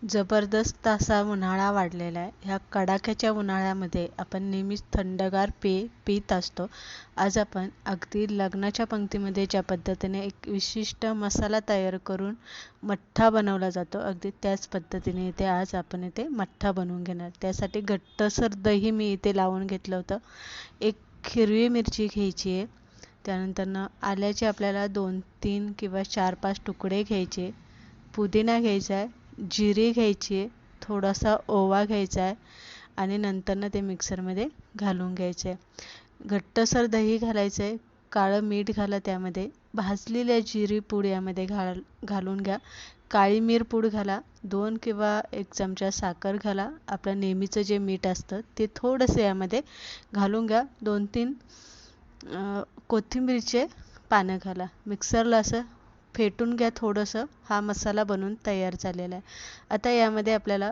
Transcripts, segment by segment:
जबरदस्त असा उन्हाळा वाढलेला आहे. ह्या कडाक्याच्या उन्हाळ्यामध्ये आपण नेहमीच थंडगार पेय पीत असतो. आज आपण अगदी लग्नाच्या पंक्तीमध्ये ज्या पद्धतीने एक विशिष्ट मसाला तयार करून मठ्ठा बनवला जातो, अगदी त्याच पद्धतीने इथे आज आपण इथे मठ्ठा बनवून घेणार. त्यासाठी घट्टसर दही मी इथे लावून घेतलं होतं. एक हिरवी मिरची घ्यायची आहे. त्यानंतर आल्याचे आपल्याला 2-3 किंवा 4-5 तुकडे घ्यायचे. पुदिना घ्यायचा आहे, जिरे घ्यायची आहे, थोडासा ओवा घ्यायचा आहे आणि नंतर ते मिक्सरमध्ये घालून घ्यायचे आहे. घट्टसर दही घालायचं आहे, काळं मीठ घाला, त्यामध्ये भाजलेल्या जिरी पूड यामध्ये घालून घ्या. काळी मिर पूड घाला, 2 किंवा 1 चमचा साखर घाला, आपलं नेहमीचं जे मीठ असतं ते थोडंसं यामध्ये घालून घ्या. 2-3 कोथिंबीरचे पानं घाला. मिक्सरला असं फेटून घ्या थोडंसं. हा मसाला बनून तयार झालेला आहे. आता यामध्ये आपल्याला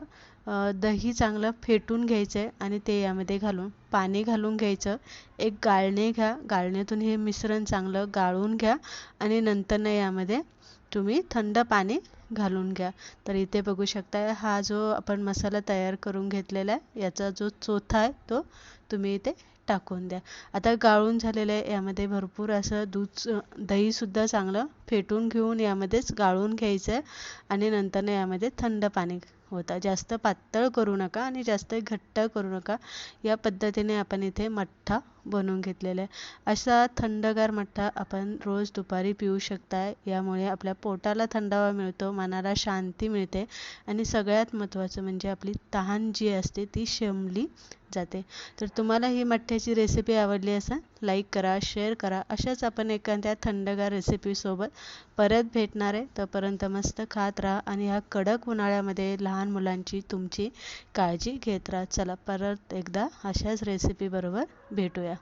दही चांगलं फेटून घ्यायचं आहे आणि ते यामध्ये घालून पाणी घालून घ्यायचं. एक गाळणे घ्या, गाळण्यातून हे मिश्रण चांगलं गाळून घ्या आणि नंतर यामध्ये तुम्ही थंड पाणी घालून घ्या. तर इथे बघू शकता, हा जो आपण मसाला तयार करून घेतलेला आहे याचा जो चोथा आहे तो तुम्ही इथे टाकून द्या. आता गाळून झालेलं आहे, यामध्ये भरपूर असं दहीसुद्धा चांगलं फेटून घेऊन यामध्येच गाळून घ्यायचं आहे आणि नंतर यामध्ये थंड पाणी होता. जास्त पातळ करू नका आणि जास्त घट्ट करू नका. या पद्धतीने आपण इथे मठ्ठा बनवून घेतलेला आहे. असा थंडगार मठ्ठा आपण रोज दुपारी पिऊ शकता. यामुळे आपल्या पोटाला थंडावा मिळतो, मनाला शांती मिळते आणि सगळ्यात महत्त्वाचं म्हणजे आपली तहान जी असते ती शमली जाते. तर तुम्हाला ही मठ्ठ्याची रेसिपी आवडली असेल, लाईक करा, शेअर करा. अशाच आपण एखाद्या थंडगार रेसिपीसोबत परत भेटणार आहे. तोपर्यंत मस्त खात राहा आणि ह्या कडक उन्हाळ्यामध्ये लहान मुलांची तुमची काळजी घेत राहा. चला परत एकदा अशाच रेसिपीबरोबर भेटूया.